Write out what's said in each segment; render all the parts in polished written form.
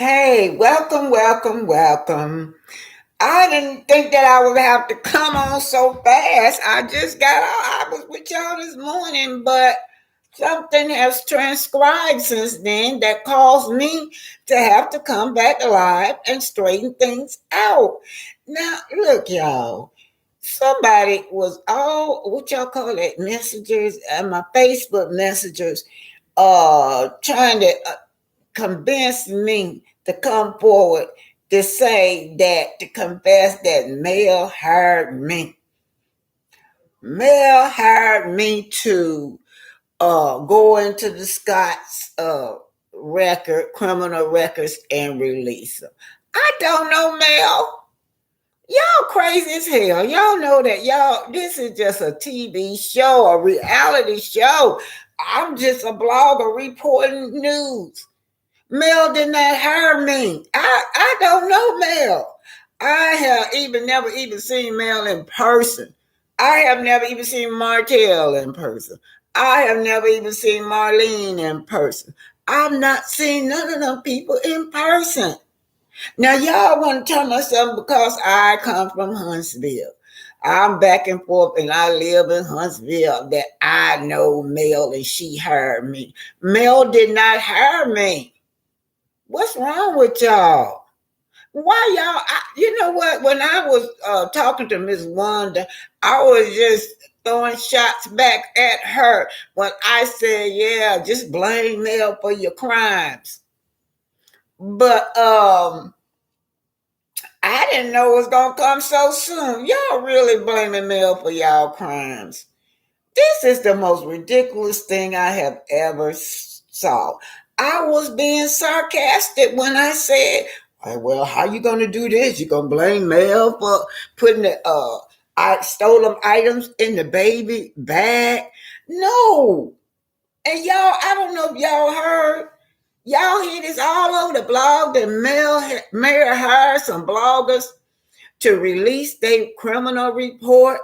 Hey, welcome, welcome, welcome. I didn't think that I would have to come on so fast. I just got out. I was with y'all this morning, but something has transcribed since then that caused me to have to come back alive and straighten things out. Now, look, y'all. Somebody was all what y'all call it messengers and my Facebook messengers trying to convince me to come forward to say that to confess that Mel hired me. Mel hired me to go into the Scott's criminal records, and release them. I don't know, Mel. Y'all crazy as hell. Y'all know that this is just a TV show, a reality show. I'm just a blogger reporting news. Mel did not hire me. I don't know Mel. I have never even seen Mel in person. I have never even seen Martell in person. I have never even seen Marlene in person. I've not seen none of them people in person. Now y'all want to tell me something because I come from Huntsville. I'm back and forth and I live in Huntsville that I know Mel and she hired me. Mel did not hire me. What's wrong with y'all? Why y'all? You know what? When I was talking to Miss Wanda, I was just throwing shots back at her when I said, "Yeah, just blame Mel for your crimes." But I didn't know it was gonna come so soon. Y'all really blaming Mel for y'all crimes? This is the most ridiculous thing I have ever saw. I was being sarcastic when I said, well, how you gonna do this? You gonna blame Mel for putting the I stolen items in the baby bag? No. And y'all, I don't know if y'all heard. Y'all hear this all over the blog that Mayor hired some bloggers to release their criminal report.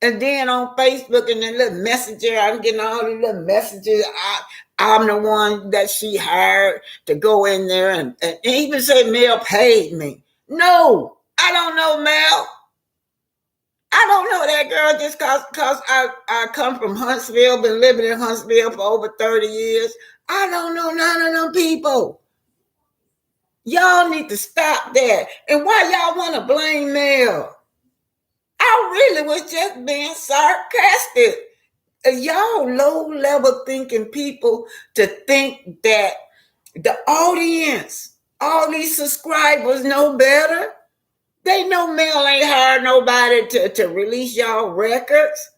And then on Facebook and the little messenger, I'm getting all these little messages. I'm the one that she hired to go in there and even say Mel paid me. No, I don't know Mel. I don't know that girl just cause I come from Huntsville, been living in Huntsville for over 30 years. I don't know none of them people. Y'all need to stop that. And why y'all want to blame Mel? I really was just being sarcastic. Y'all low level thinking people to think that the audience, all these subscribers know better. They know Mel ain't hired nobody to release y'all records.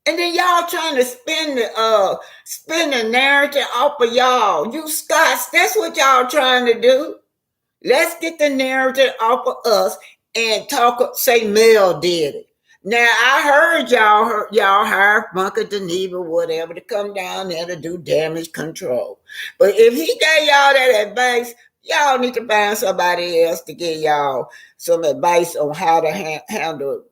And then y'all trying to spin the narrative off of y'all. You Scots, that's what y'all trying to do. Let's get the narrative off of us and say Mel did it. Now I heard y'all hire Bunker Geneva, whatever, to come down there to do damage control. But if he gave y'all that advice, y'all need to find somebody else to give y'all some advice on how to handle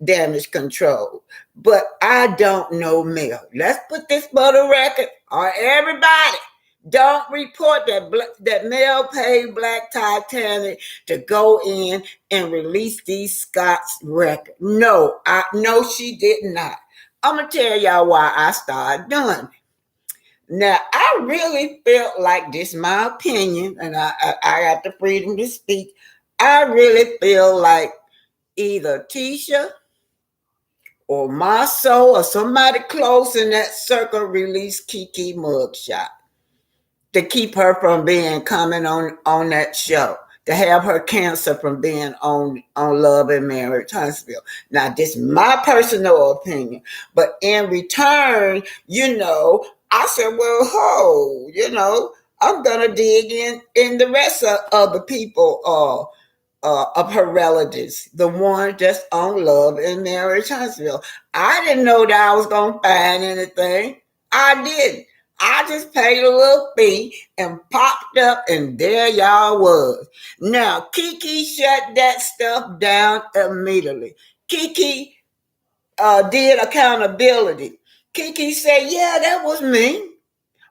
damage control. But I don't know Mel. Let's put this for the record. Or everybody. Don't report that Mel paid Black Titanic to go in and release these Scots records. No, she did not. I'm gonna tell y'all why I started doing it. Now I really felt like this, is my opinion, and I got the freedom to speak. I really feel like either Tisha or Maso or somebody close in that circle released Kiki mugshot to keep her from being coming on that show, to have her cancer from being on Love and Marriage Huntsville. Now, this is my personal opinion, but in return, I said, well, I'm gonna dig in the rest of the people of her relatives, the one that's on Love and Marriage Huntsville. I didn't know that I was gonna find anything. I didn't. I just paid a little fee and popped up, and there y'all was. Now, Kiki shut that stuff down immediately. Kiki did accountability. Kiki said, yeah, that was me.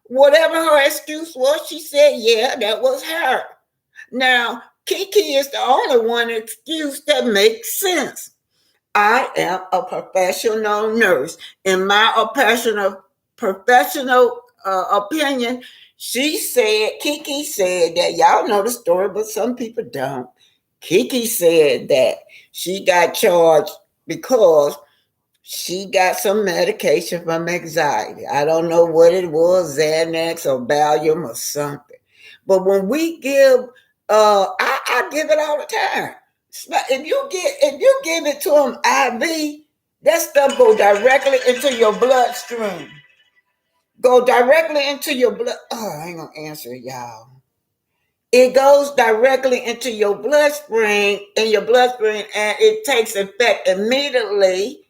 Whatever her excuse was, she said, yeah, that was her. Now, Kiki is the only one excuse that makes sense. I am a professional nurse. In my professional opinion, Kiki said that y'all know the story, but some people don't. Kiki said that she got charged because she got some medication from anxiety. I don't know what it was, Xanax or Valium or something. But when we give, I give it all the time. If you give it to them IV, that stuff go directly into your bloodstream. Go directly into your blood. Oh, I ain't gonna answer y'all. It goes directly into your bloodstream, and it takes effect immediately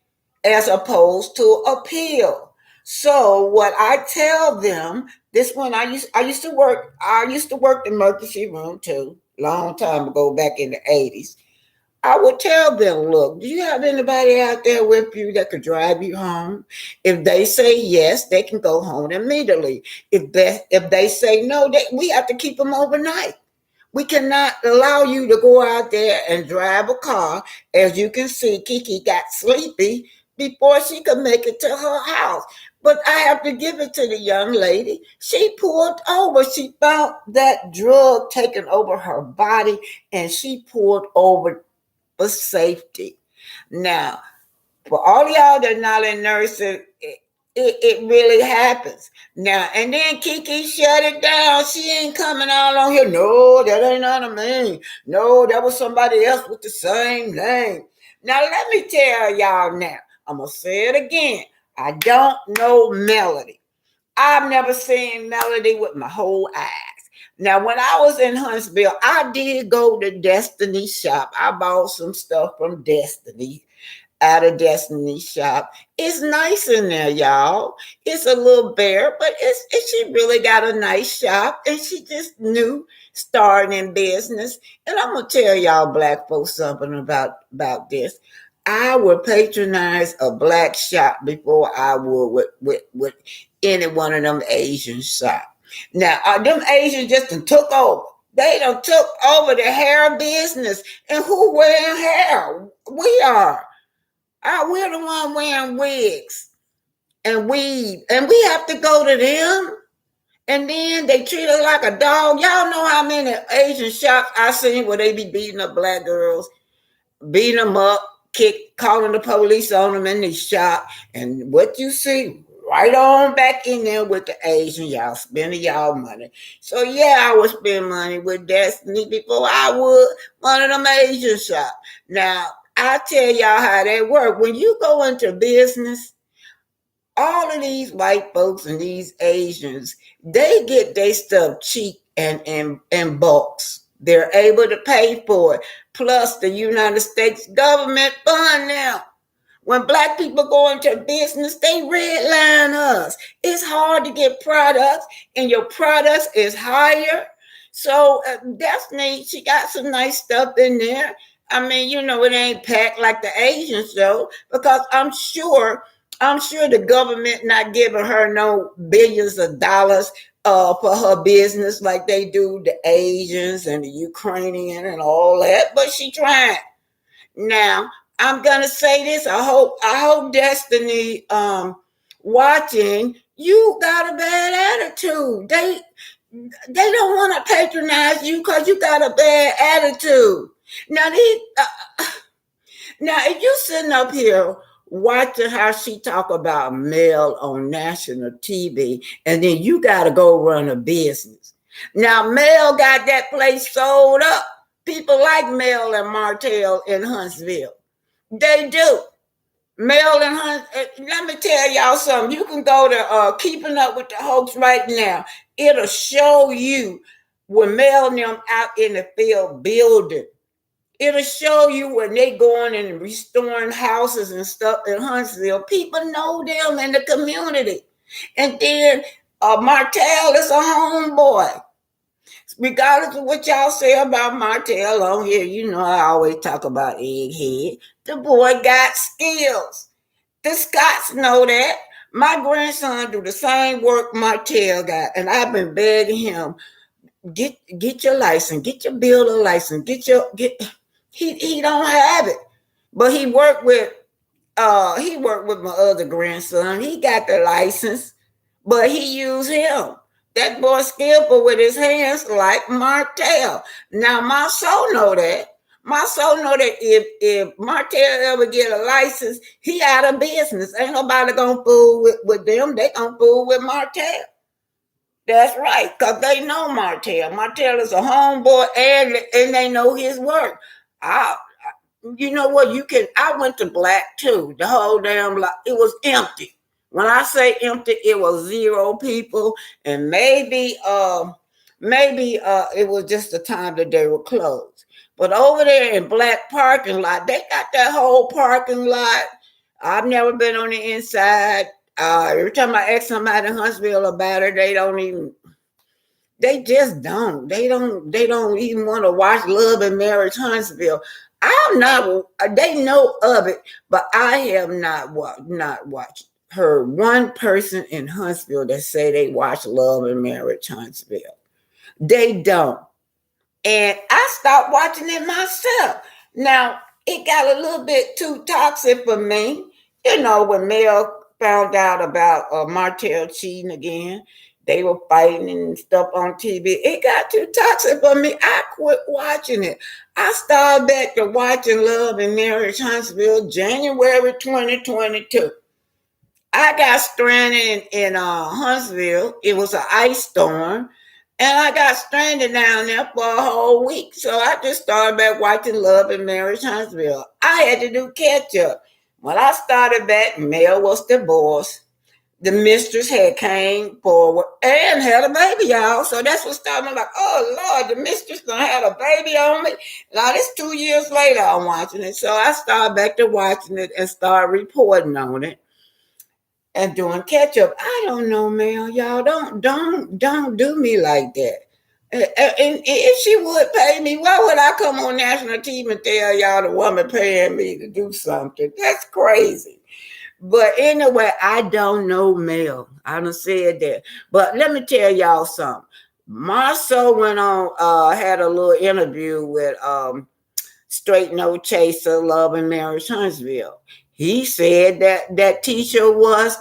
as opposed to a pill. So what I tell them, this one I used to work the emergency room too, long time ago back in the 80s. I would tell them, look, do you have anybody out there with you that could drive you home? If they say yes, they can go home immediately. If they say no, we have to keep them overnight. We cannot allow you to go out there and drive a car. As you can see, Kiki got sleepy before she could make it to her house. But I have to give it to the young lady. She pulled over. She found that drug taking over her body, and she pulled over for safety. Now, for all y'all that are not in nursing, it really happens. Now, and then Kiki shut it down. She ain't coming out on here. No, that ain't none of me. No, that was somebody else with the same name. Now, let me tell y'all now. I'm going to say it again. I don't know Melody. I've never seen Melody with my whole eyes. Now, when I was in Huntsville, I did go to Destiny shop. I bought some stuff from Destiny at a Destiny shop. It's nice in there, y'all. It's a little bare, but she really got a nice shop, and she just new starting in business. And I'm gonna tell y'all black folks something about this. I would patronize a black shop before I would with any one of them Asian shops. Now, them Asians just took over. They done took over the hair business. And who wearing hair? We are. We're the one wearing wigs and weave. And we have to go to them. And then they treat us like a dog. Y'all know how many Asian shops I seen where they be beating up black girls, beating them up, calling the police on them in the shop. And what you see, right on back in there with the Asian, y'all spending y'all money. So yeah, I would spend money with Destiny before I would one of them Asian shops. Now, I tell y'all how they work. When you go into business, all of these white folks and these Asians, they get their stuff cheap and in bulks. They're able to pay for it. Plus, the United States government fund them. When black people go into business, they redline us. It's hard to get products, and your products is higher. So Destiny, she got some nice stuff in there. I mean, it ain't packed like the Asians though, because I'm sure the government not giving her no billions of dollars for her business like they do the Asians and the Ukrainian and all that, but she trying. Now, I'm gonna say this. I hope Destiny watching, you got a bad attitude. They don't want to patronize you because you got a bad attitude. Now, if you sitting up here watching how she talk about Mel on national TV, and then you got to go run a business. Now, Mel got that place sold up. People like Mel and Martell in Huntsville. They do. Mel and Hunt. Let me tell y'all something. You can go to Keeping Up with the Hoax right now. It'll show you when Mel and them out in the field building. It'll show you when they going and restoring houses and stuff in Huntsville. People know them in the community. And then Martell is a homeboy. Regardless of what y'all say about Martell on here, I always talk about Egghead. The boy got skills. The Scots know that. My grandson do the same work Martell got, and I've been begging him, get your license, get your builder license, get. He don't have it, but he worked with my other grandson. He got the license, but he used him. That boy skillful with his hands like Martell. Now my soul know that. My soul know that if Martell ever get a license, he out of business. Ain't nobody gonna fool with them. They gonna fool with Martell. That's right, because they know Martell. Martell is a homeboy and they know his work. I you know what? I went to Black too. The whole damn lot. It was empty. When I say empty, it was zero people, and maybe it was just the time that they were closed. But over there in Black parking lot, they got that whole parking lot. I've never been on the inside. Every time I ask somebody in Huntsville about it, they just don't. They don't even want to watch Love and Marriage Huntsville. I'm not. They know of it, but I have not watched. Heard one person in Huntsville that say they watch Love and Marriage Huntsville. They don't, and I stopped watching it myself. Now it got a little bit too toxic for me. You know, when Mel found out about Martell cheating again, they were fighting and stuff on TV. It got too toxic for me. I quit watching it. I started back to watching Love and Marriage Huntsville January 2022. I got stranded in Huntsville. It was an ice storm. And I got stranded down there for a whole week. So I just started back watching Love and Marriage Huntsville. I had to do catch up. When I started back, Mel was divorced. The mistress had came forward and had a baby, y'all. So that's what started me like, oh Lord, the mistress done had a baby on me. Now this 2 years later I'm watching it. So I started back to watching it and started reporting on it and doing catch up. I don't know, Mel. Y'all don't do me like that. And if she would pay me, why would I come on national TV and tell y'all the woman paying me to do something? That's crazy. But anyway, I don't know Mel. I done said that. But let me tell y'all something. Marceau went on, had a little interview with Straight No Chaser, Love and Marriage Huntsville. He said that teacher was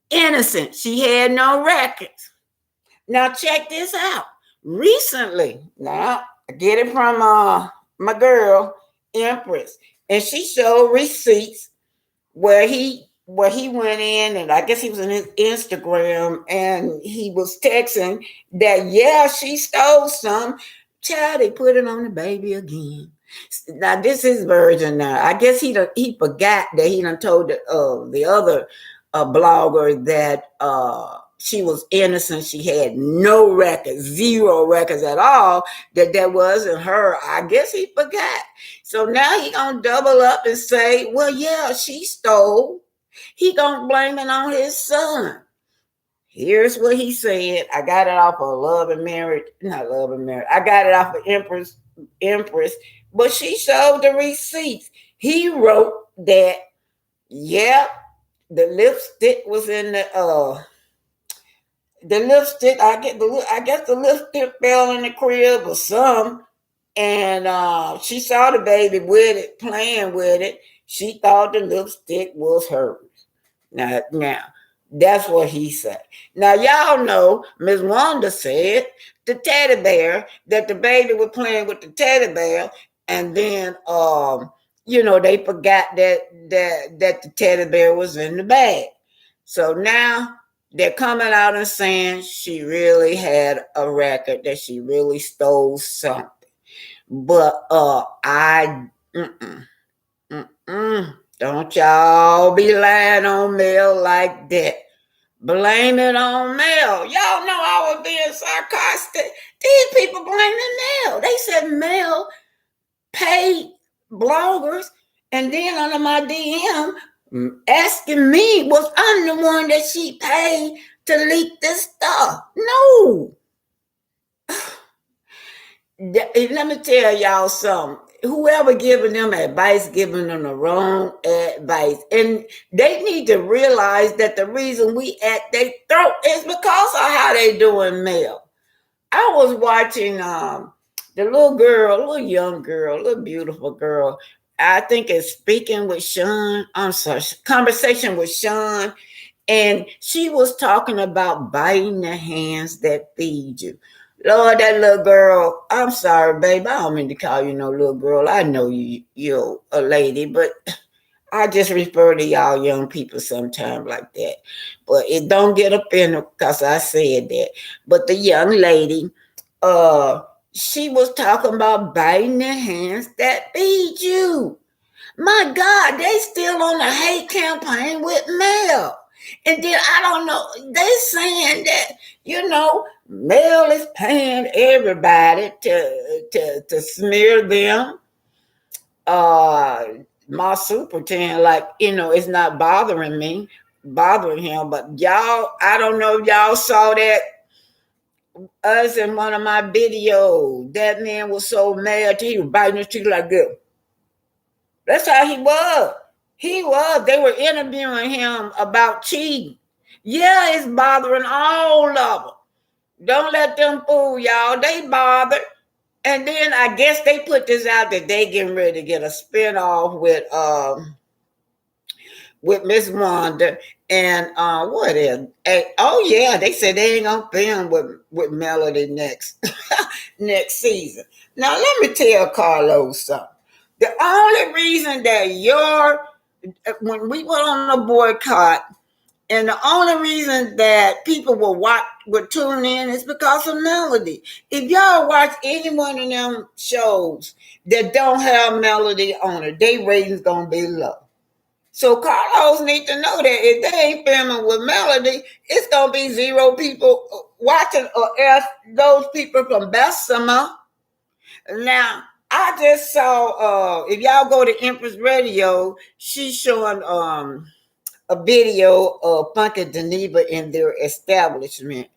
innocent. She had no records. Now check this out. Recently, now I get it from my girl Empress, and she showed receipts where he went in, and I guess he was in his Instagram, and he was texting that yeah, she stole some. Child, they put it on the baby again. Now this is virgin. Now I guess he forgot that he done told the other blogger that she was innocent. She had no records, zero records at all. That wasn't her. I guess he forgot. So now he gonna double up and say, well, yeah, she stole. He gonna blame it on his son. Here's what he said. I got it off of Love and Marriage. Not Love and Marriage. I got it off of Empress. But she showed the receipts. He wrote that, yeah, the lipstick was in the lipstick. I guess the lipstick fell in the crib or some. And she saw the baby with it, playing with it. She thought the lipstick was hers. Now, that's what he said. Now, y'all know Miss Wanda said the teddy bear, that the baby was playing with the teddy bear, and then they forgot that the teddy bear was in the bag. So now they're coming out and saying she really had a record, that she really stole something. But don't y'all be lying on Mel like that. Blame it on Mel. Y'all know I was being sarcastic. These people blaming Mel. They said Mel paid bloggers, and then under my DM asking me, was I'm the one that she paid to leak this stuff? No. Let me tell y'all something. whoever giving them advice, giving them the wrong advice. And they need to realize that the reason we at their throat is because of how they doing mail. I was watching the little girl, little young girl, little beautiful girl. I think it's Speaking with Sean. I'm sorry, Conversation with Sean. And she was talking about biting the hands that feed you. Lord, that little girl, I'm sorry, babe. I don't mean to call you no little girl. I know you're a lady, but I just refer to y'all young people sometimes like that. But it don't get offended because I said that. But the young lady, uh, she was talking about biting the hands that feed you. My God, they still on a hate campaign with Mel. And then I don't know, they saying that, Mel is paying everybody to smear them. My pretend like, it's not bothering him. But y'all, I don't know if y'all saw that us in one of my videos. That man was so mad he was biting his teeth like this. That's how he was. He was. They were interviewing him about cheating. Yeah, it's bothering all of them. Don't let them fool y'all. They bothered. And then I guess they put this out that they getting ready to get a spinoff with Miss Wanda and what is? Oh yeah, they said they ain't gonna film with Melody next next season. Now let me tell Carlos something. The only reason that when we went on a boycott, and the only reason that people would tune in is because of Melody. If y'all watch any one of them shows that don't have Melody on it, their ratings gonna be low. So Carlos need to know that if they ain't filming with Melody, it's gonna be zero people watching, or else those people from Bessemer. Now, I just saw if y'all go to Empress Radio, she's showing a video of Funky Geneva in their establishment.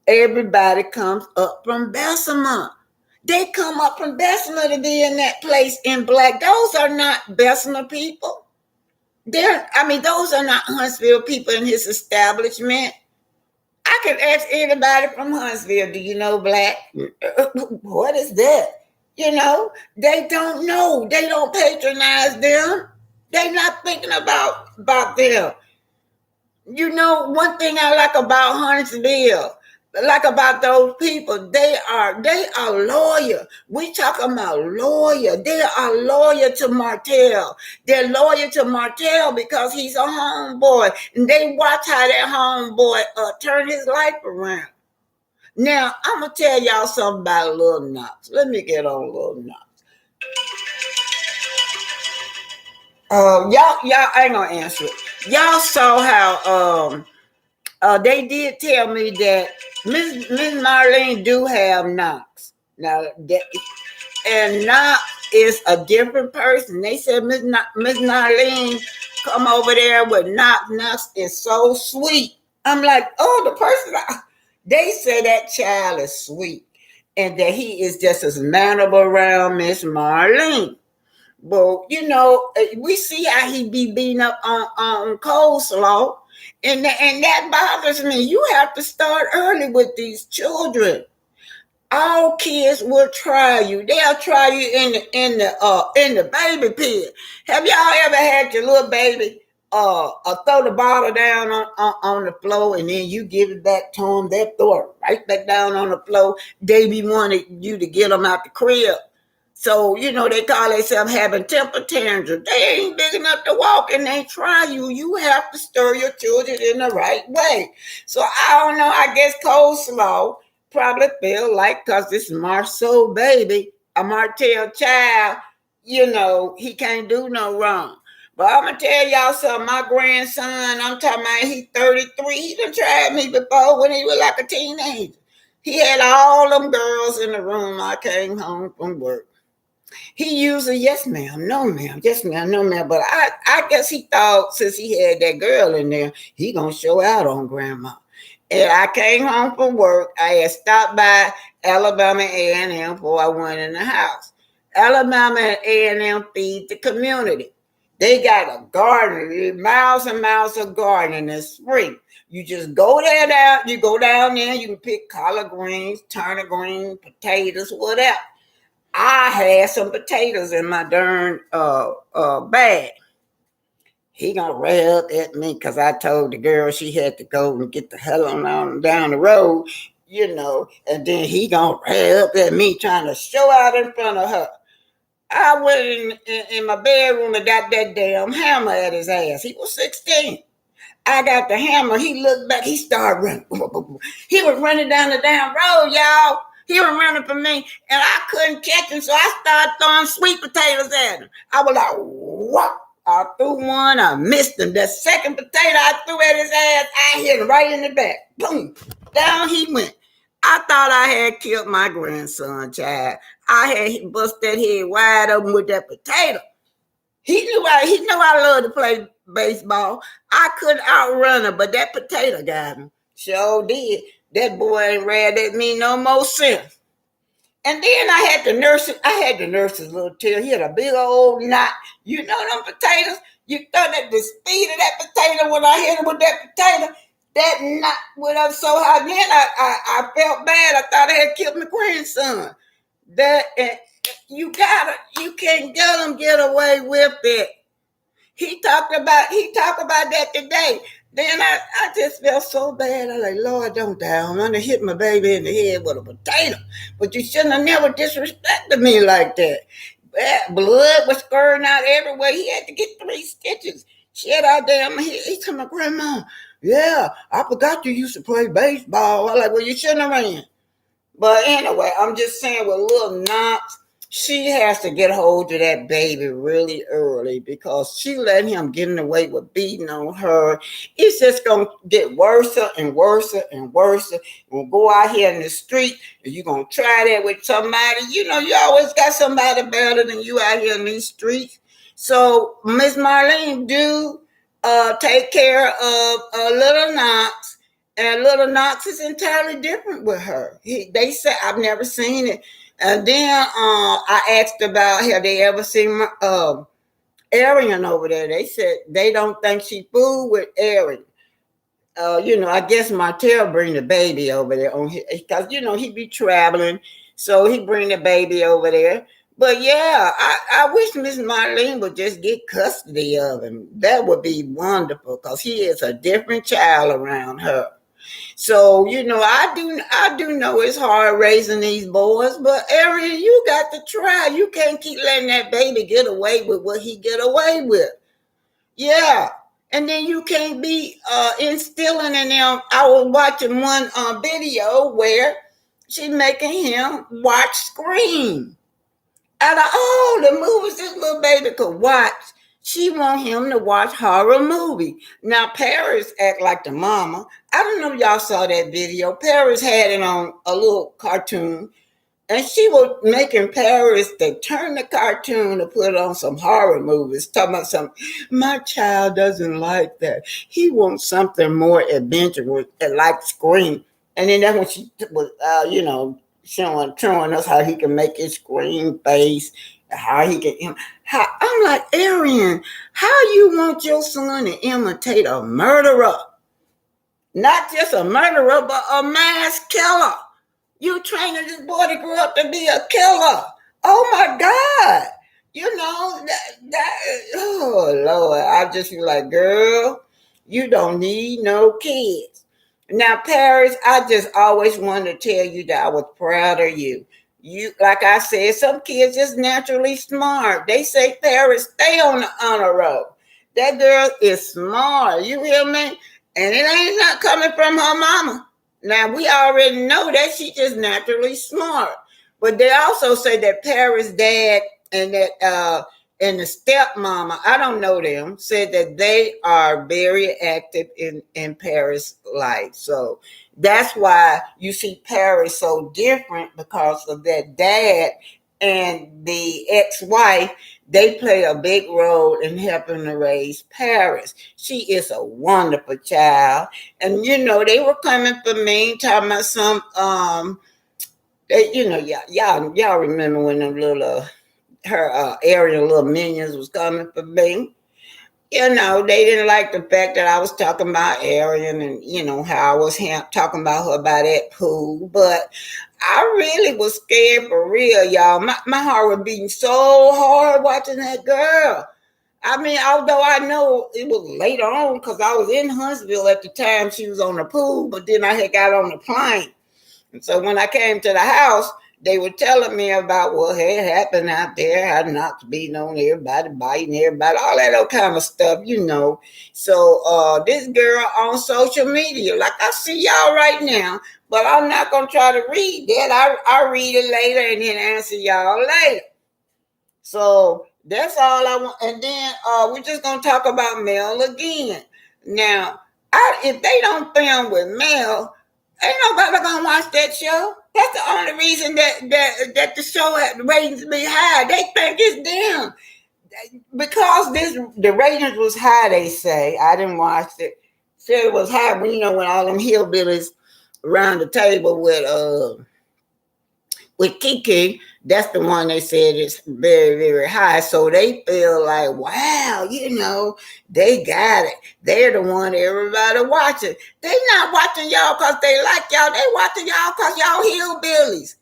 Everybody comes up from Bessemer. They come up from Bessemer to be in that place in black. Those are not Bessemer people. Those are not Huntsville people in his establishment. I could ask anybody from Huntsville, do you know black? What is that? They don't know. They don't patronize them. They're not thinking about them. One thing I like about Huntsville, like about those people, they are loyal. We talking about loyal. They are loyal to Martell. They're loyal to Martell because he's a homeboy, and they watch how that homeboy turn his life around. Now I'm gonna tell y'all something about Lil Knox. Let me get on Lil Knox. Y'all ain't gonna answer it. Y'all saw how they did tell me that Miss Marlene do have Knox. Now that, and Knox is a different person. They said Miss Marlene come over there with Knox. Knox is so sweet. I'm like, oh, the person. They say that child is sweet, and that he is just as mannerable around Miss Marlene. Well, we see how he be beating up on coleslaw, and that bothers me. You have to start early with these children. All kids will try you. They'll try you in the baby pit. Have y'all ever had your little baby throw the bottle down on the floor, and then you give it back to them? They throw it right back down on the floor. They be wanting you to get them out the crib. So, they call themselves having temper tantrums. They ain't big enough to walk, and they try you. You have to stir your children in the right way. So, I don't know. I guess coleslaw probably feel like, because this Marceau baby, a Martell child, he can't do no wrong. But I'm going to tell y'all something. My grandson, I'm talking about, he's 33. He done tried me before when he was like a teenager. He had all them girls in the room. I came home from work. He usually, yes, ma'am, no, ma'am, yes, ma'am, no, ma'am. But I guess he thought since he had that girl in there, he going to show out on grandma. And I came home from work. I had stopped by Alabama A&M before I went in the house. Alabama and A&M feed the community. They got a garden, miles and miles of garden. It's free. You just go there down. You go down there. You can pick collard greens, turnip greens, potatoes, whatever. I had some potatoes in my darn bag. He gonna rail at me because I told the girl she had to go and get the hell on down the road, and then he gonna rail at me trying to show out in front of her. I went in my bedroom and got that damn hammer at his ass. He was 16. I got the hammer. He looked back. He started running. He was running down the damn road, y'all. He was running for me, and I couldn't catch him, so I started throwing sweet potatoes at him. I was like, what? I threw one. I missed him. That second potato I threw at his ass, I hit him right in the back. Boom. Down he went. I thought I had killed my grandson, child. I had bust that head wide open with that potato. He knew I love to play baseball. I couldn't outrun him, but that potato got him. Sure did. That boy ain't read at me no more since. And then I had to nurse it. I had to nurse his little tail. He had a big old knot. You know them potatoes? You thought at the speed of that potato when I hit him with that potato, that knot went up so high. Then I felt bad. I thought I had killed my grandson. That you can't get away with it. He talked about that today. Then I just felt so bad. I was like, Lord, don't die. I'm gonna hit my baby in the head with a potato. But you shouldn't have never disrespected me like that. Blood was squirting out everywhere. He had to get 3 stitches. Shit out there. He told my grandma, yeah, I forgot you used to play baseball. I was like, well, you shouldn't have ran. But anyway, I'm just saying with little Knox, she has to get hold of that baby really early because she let him get away with beating on her. It's just going to get worse and worse and worse. You're going to go out here in the street and you're going to try that with somebody. You always got somebody better than you out here in these streets. So Miss Marlene do take care of little Knox. And little Knox is entirely different with her. They said, I've never seen it. And then I asked about have they ever seen Arian over there. They said they don't think she fooled with Arian. I guess Martell bring the baby over there on because he be traveling, so he bring the baby over there. But yeah, I wish Miss Marlene would just get custody of him. That would be wonderful because he is a different child around her. So, I do know it's hard raising these boys, but Arian, you got to try. You can't keep letting that baby get away with what he get away with. Yeah. And then you can't be instilling in them. I was watching one video where she's making him watch Scream. Out of all the movies this little baby could watch, she want him to watch horror movie. Now Paris act like the mama. I don't know if y'all saw that video. Paris had it on a little cartoon, and she was making Paris to turn the cartoon to put on some horror movies. Talking about something. My child doesn't like that. He wants something more adventurous, like Scream. And then that's when she was, showing us how he can make his scream face, how he can. I'm like, Arian, how you want your son to imitate a murderer? Not just a murderer, but a mass killer. You training this boy to grow up to be a killer. Oh my God. Oh Lord, I just feel like, girl, you don't need no kids. Now, Paris, I just always wanted to tell you that I was proud of you. You, like I said, some kids just naturally smart. They say, Paris, stay on the honor roll. That girl is smart. You hear me? And it ain't not coming from her mama. Now, we already know that she's just naturally smart. But they also say that Paris' dad and and the stepmama, I don't know them, said that they are very active in Paris' life. So that's why you see Paris so different because of that dad and the ex-wife. They play a big role in helping to raise Paris. She is a wonderful child. And they were coming for me, talking about some y'all remember when them little her area little minions was coming for me. They didn't like the fact that I was talking about Arian and, how I was talking about her by that pool. But I really was scared for real, y'all. My heart was beating so hard watching that girl. I mean, although I know it was later on because I was in Huntsville at the time she was on the pool, but then I had got on the plane. And so when I came to the house, they were telling me about what had happened out there, how Knox beating on everybody, biting everybody, all that old kind of stuff. So this girl on social media, like I see y'all right now, but I'm not gonna try to read that. I read it later and then answer y'all later. So that's all I want. And then we're just gonna talk about Mel again. Now, if they don't film with Mel, ain't nobody gonna watch that show. That's the only reason that the show had ratings be high. They think it's them because the ratings was high. They say I didn't watch it. Said it was high when all them hillbillies around the table with Kiki, that's the one they said is very, very high. So they feel like, wow, they got it. They're the one everybody watching. They not watching y'all because they like y'all. They watching y'all because y'all hillbillies.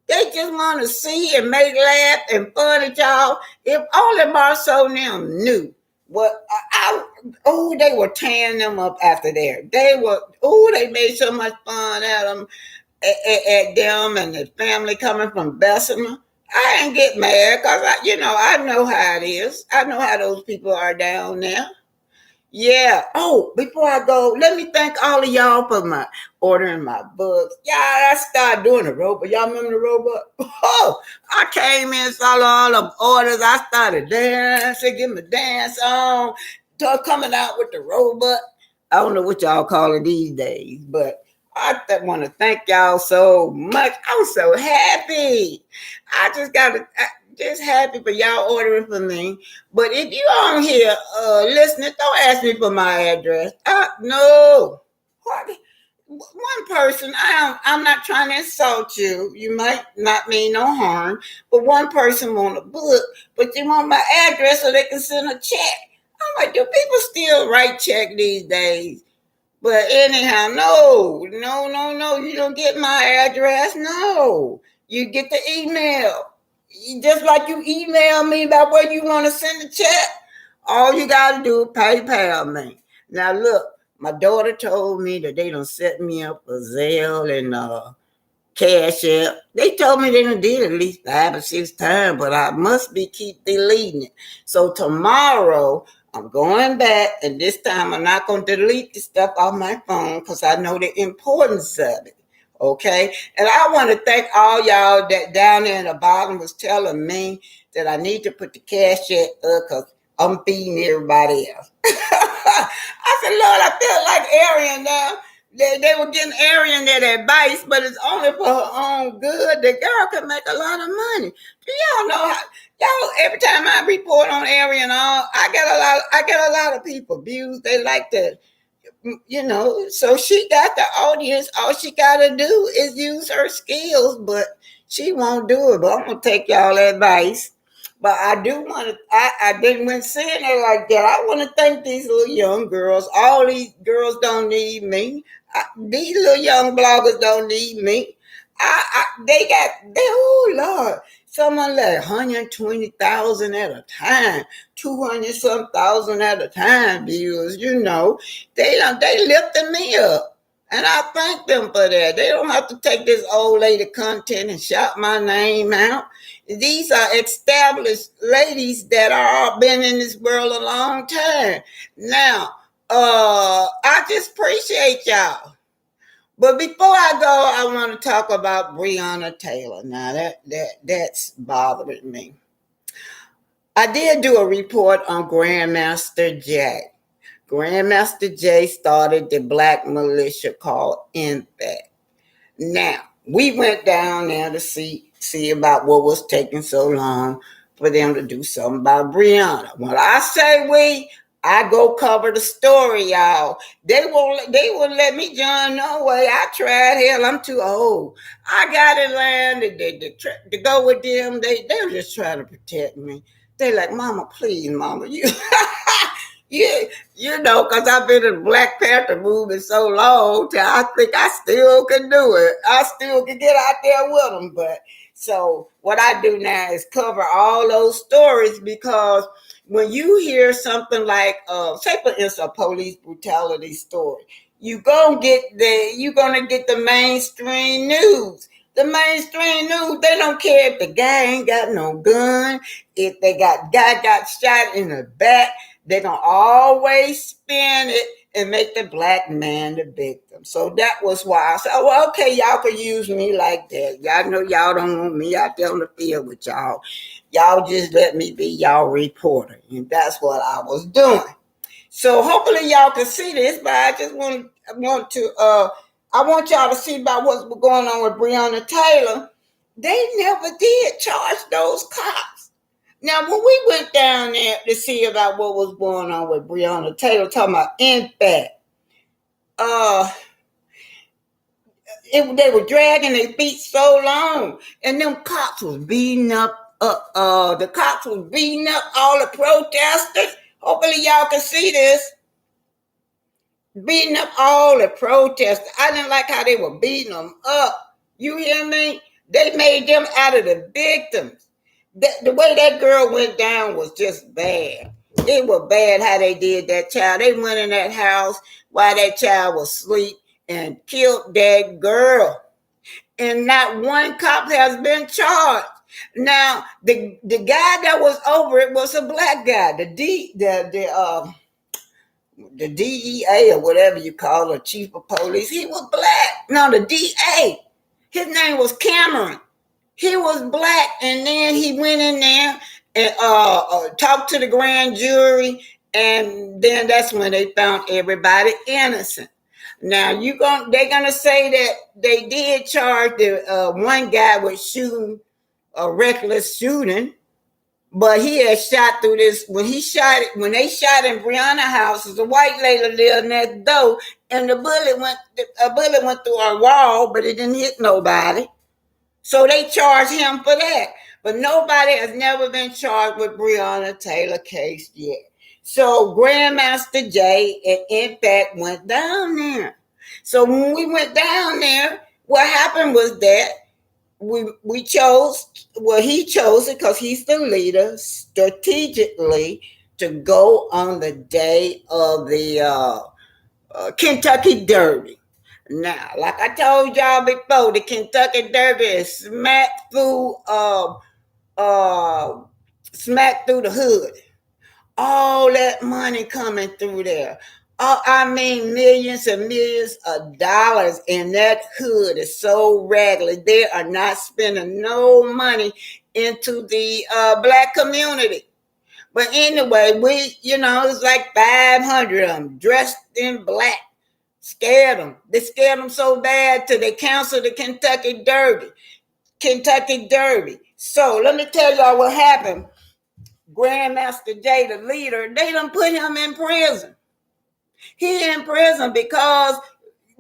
They just want to see and make laugh and fun at y'all. If only Marceau and them knew what they were tearing them up after there. They made so much fun at them at them and the family coming from Bessemer. I ain't get mad because I know how it is. I know how those people are down there. Yeah. Oh, before I go, let me thank all of y'all for ordering my books. Yeah, I started doing the robot. Y'all remember the robot? Oh, I came in, saw all them orders. I started dancing, getting the dance on, coming out with the robot. I don't know what y'all call it these days, but I want to thank y'all so much. I'm so happy. I just happy for y'all ordering for me. But if you on here listening, don't ask me for my address. No. What? One person, I'm not trying to insult you. You might not mean no harm, but one person want a book, but they want my address so they can send a check. I'm like, do people still write check these days? But anyhow, no. You don't get my address. No. You get the email. Just like you email me about where you want to send the check, all you got to do is PayPal me. Now, look, my daughter told me that they done set me up for Zelle and Cash App. They told me they done did at least 5 or 6 times, but I must keep deleting it. So tomorrow, I'm going back, and this time I'm not going to delete the stuff off my phone because I know the importance of it. Okay? And I want to thank all y'all that down there in the bottom was telling me that I need to put the Cash App up because I'm feeding everybody else. I said, Lord, I feel like Arian now. They were getting Arian that advice, but it's only for her own good. The girl can make a lot of money. Do y'all know how? Y'all, every time I report on Arian, I get a lot of people views. They like to, So she got the audience. All she got to do is use her skills, but she won't do it. But I'm gonna take y'all advice. But I do want to. I didn't when saying it like that. I want to thank these little young girls. All these girls don't need me. These little young bloggers don't need me. Oh Lord, someone like 120,000 at a time, 200 some thousand at a time views. They lifting me up, and I thank them for that. They don't have to take this old lady content and shout my name out. These are established ladies that are been in this world a long time. Now, I just appreciate y'all. But before I go, I want to talk about Breonna Taylor. Now that's bothering me. I did do a report on Grandmaster Jack. Grandmaster Jay started the black militia called Impact. Now, we went down there to see about what was taking so long for them to do something about Breonna. When I say we, I go cover the story, y'all. They won't let me join no way. I tried. Hell, I'm too old. I got in line to go with them. They're just trying to protect me. They like, Mama, please, Mama, you you because I've been in the Black Panther movement so long till I think I still can do it. I still can get out there with them. But so what I do now is cover all those stories, because when you hear something like, say for instance, a police brutality story, you're gonna get the mainstream news. The mainstream news, they don't care if the guy ain't got no gun, if they got shot in the back, they gonna always spin it and make the black man the victim. So that was why I said, well, okay, y'all can use me like that. Y'all know y'all don't want me out there on the field with y'all. Y'all just let me be y'all reporter. And that's what I was doing. So hopefully y'all can see this, but I just I want y'all to see about what's going on with Breonna Taylor. They never did charge those cops. Now, when we went down there to see about what was going on with Breonna Taylor, talking about impact, they were dragging their feet so long, and them cops was beating up. The cops was beating up all the protesters. Hopefully, y'all can see this. Beating up all the protesters. I didn't like how they were beating them up. You hear me? They made them out of the victims. The way that girl went down was just bad. It was bad how they did that child. They went in that house while that child was asleep and killed that girl. And not one cop has been charged. Now, the guy that was over it was a black guy. The DEA or whatever you call it, chief of police, he was black. No, the DA. His name was Cameron. He was black, and then he went in there and talked to the grand jury, and then that's when they found everybody innocent. Now they're gonna say that they did charge the one guy with shooting a reckless shooting, but he had shot through this when they shot in Breonna house. The white lady lived next door, and a bullet went through our wall, but it didn't hit nobody. So they charged him for that. But nobody has never been charged with Breonna Taylor case yet. So Grandmaster Jay and Impact went down there. So when we went down there, what happened was that he chose it because he's the leader strategically to go on the day of the Kentucky Derby. Now, like I told y'all before, the Kentucky Derby is smacked through the hood. All that money coming through there. I mean, millions and millions of dollars in that hood is so regular. They are not spending no money into the black community. But anyway, it's like 500 of them dressed in black. Scared them. They scared them so bad till they canceled the Kentucky Derby. So let me tell y'all what happened. Grandmaster Jay, the leader, they done put him in prison. He in prison because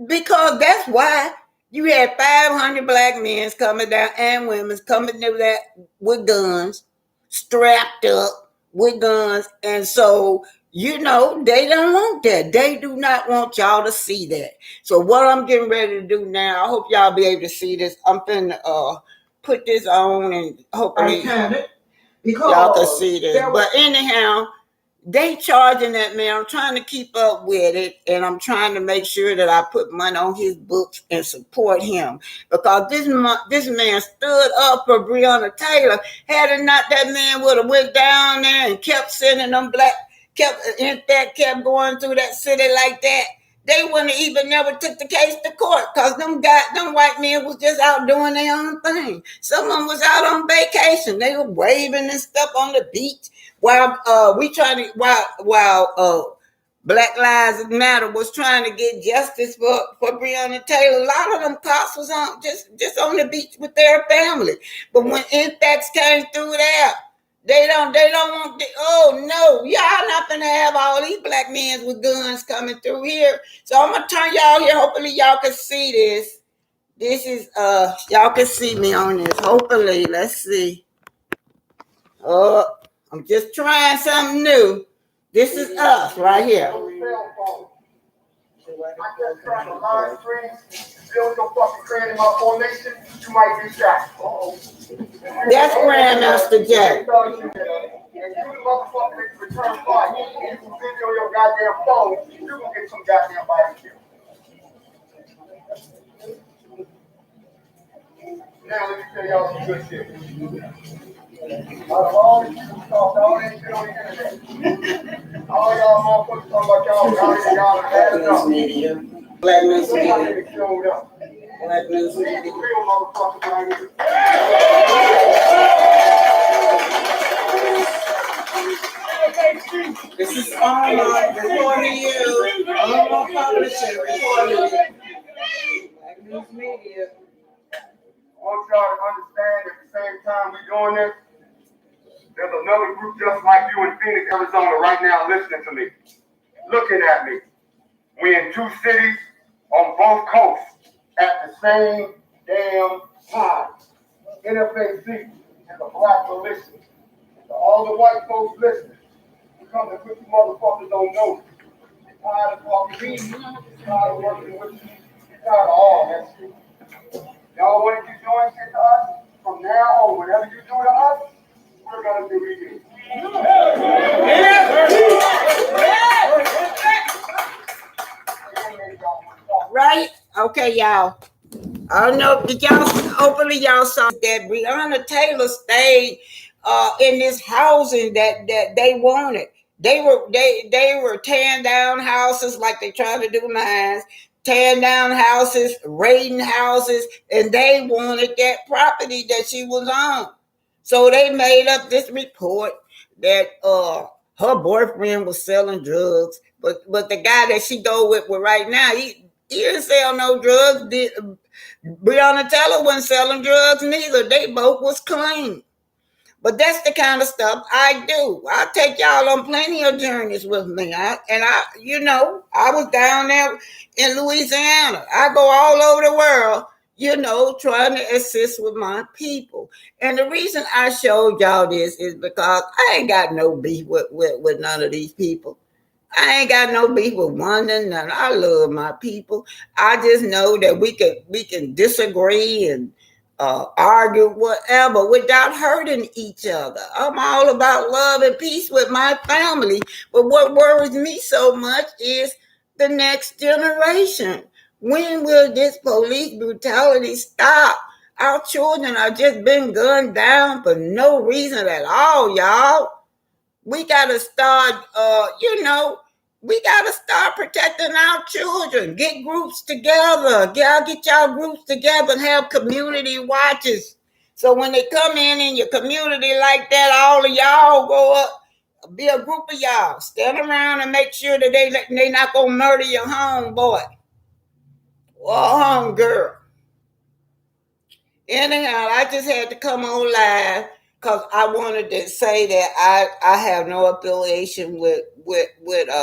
that's why you had 500 black men coming down and women coming to that with guns, strapped up with guns. And so, they don't want that. They do not want y'all to see that. So what I'm getting ready to do now, I hope y'all be able to see this. I'm finna put this on and hopefully y'all can see this. But anyhow, they charging that man. I'm trying to keep up with it, and I'm trying to make sure that I put money on his books and support him, because this man stood up for Breonna Taylor. Had it not, that man would have went down there and kept sending them kept going through that city like that. They wouldn't have even never took the case to court, because them white men was just out doing their own thing. Some of them was out on vacation. They were waving and stuff on the beach. While Black Lives Matter was trying to get justice for Breonna Taylor, a lot of them cops was on just on the beach with their family. But when impacts came through there, They don't want oh no, y'all not gonna have all these black men with guns coming through here. So I'm gonna turn y'all here. Hopefully y'all can see this. This is y'all can see me on this. Hopefully, let's see. Oh, I'm just trying something new. This is us right here. I just tried to live stream, build your fucking credit in my formation, you might be shot. That's Grandmaster Jack. And you the motherfucker that return fire, and you can video your goddamn phone, you can get some goddamn body kill. Now let me tell y'all some good shit. Out of all these people talk all that shit on the internet. All y'all motherfuckers talking about y'all bad enough. Black news media. Black news media. Real motherfuckers right here. This is all recording you. All publishing recording you. Black news media. I want y'all to understand at the same time we're doing this, there's another group just like you in Phoenix, Arizona right now listening to me, looking at me. We in two cities on both coasts at the same damn time. NFAC and the black militia. To all the white folks listening, you come to put you motherfuckers don't know. You're tired of talking to me, you're tired of working with me, you're tired of all that shit. Y'all want to keep doing shit to us? From now on, whatever you do to us, we're going to do to you. Right? Okay, y'all. I don't know. Did y'all hopefully y'all saw that Breonna Taylor stayed in this housing that they wanted. They were tearing down houses like they trying to do mines, tearing down houses, raiding houses, and they wanted that property that she was on. So they made up this report that her boyfriend was selling drugs, but the guy that she go with right now, he didn't sell no drugs. Breonna Taylor wasn't selling drugs neither. They both was clean. But that's the kind of stuff I do. I take y'all on plenty of journeys with me. I was down there in Louisiana. I go all over the world, trying to assist with my people. And the reason I showed y'all this is because I ain't got no beef with none of these people. I ain't got no beef with one and none. I love my people. I just know that we can disagree and argue whatever without hurting each other. I'm all about love and peace with my family. But what worries me so much is the next generation. When will this police brutality stop? Our children are just being gunned down for no reason at all, y'all. We gotta start, we gotta start protecting our children. Get groups together. Get y'all groups together and have community watches. So when they come in your community like that, all of y'all go up, be a group of y'all. Stand around and make sure that they not gonna murder your homeboy or homegirl. Anyhow, I just had to come on live because I wanted to say that I have no affiliation with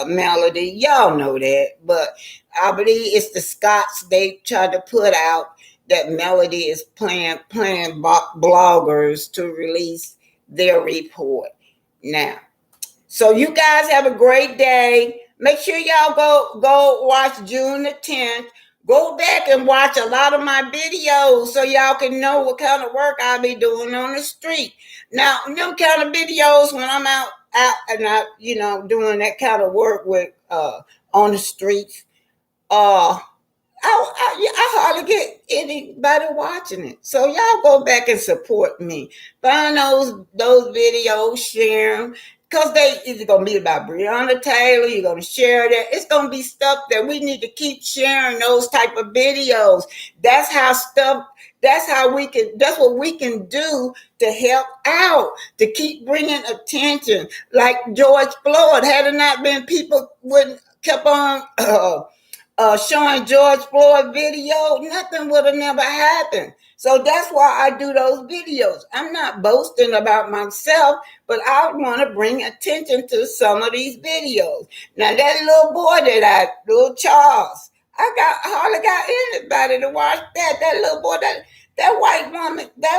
Melody. Y'all know that, but I believe it's the Scots. They tried to put out that Melody is playing bloggers to release their report now. So you guys have a great day. Make sure y'all go watch June the 10th. Go back and watch a lot of my videos so y'all can know what kind of work I be doing on the street. Now, them kind of videos when I'm out and I, doing that kind of work with on the streets, I hardly get anybody watching it. So y'all go back and support me. Find those videos, share them. Because it's going to be about Breonna Taylor. You're going to share that. It's going to be stuff that we need to keep sharing, those type of videos. That's what we can do to help out, to keep bringing attention. Like George Floyd, had it not been people wouldn't kept on showing George Floyd video, nothing would have never happened. So that's why I do those videos. I'm not boasting about myself, but I want to bring attention to some of these videos. Now that little boy little Charles, I hardly got anybody to watch that. That little boy, that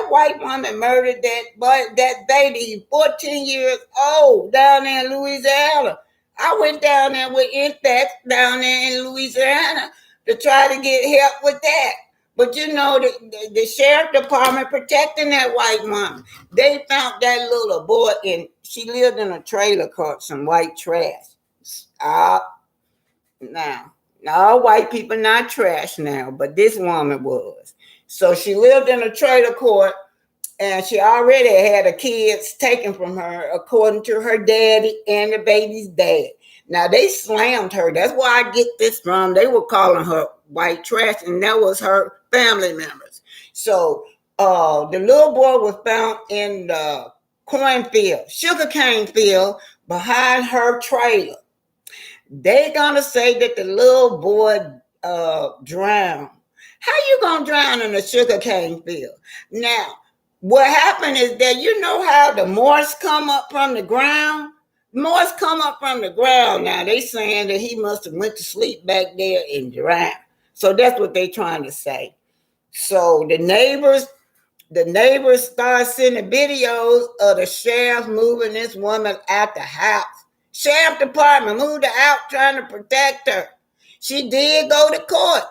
white woman murdered that baby, 14 years old, down there in Louisiana. I went down there with Infect down there in Louisiana to try to get help with that. But the sheriff department protecting that white woman. They found that little boy she lived in a trailer caught some white trash. Now, all white people not trash now, but this woman was. So she lived in a trailer court, and she already had the kids taken from her, according to her daddy and the baby's dad. Now, they slammed her. That's where I get this from. They were calling her white trash, and that was her family members. So the little boy was found in the cornfield, sugarcane field, behind her trailer. They gonna say that the little boy drowned. How you gonna drown in a sugarcane field? Now, what happened is that how the moss come up from the ground? Moss come up from the ground. Now they saying that he must have went to sleep back there and drowned. So that's what they trying to say. So the neighbors start sending videos of the sheriff moving this woman out the house. Sheriff department moved her out trying to protect her. She did go to court.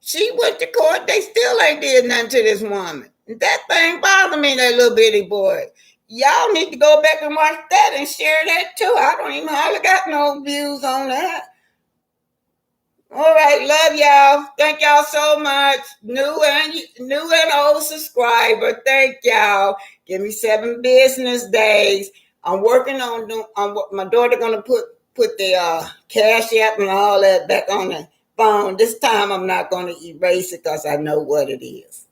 She went to court. They still ain't did nothing to this woman. That thing bothered me, that little bitty boy. Y'all need to go back and watch that and share that too. I don't even hardly got no views on that. All right, love y'all. Thank y'all so much. New and old subscriber. Thank y'all. Give me 7 business days. I'm working on what my daughter gonna put the cash app and all that back on the phone. This time I'm not gonna erase it because I know what it is.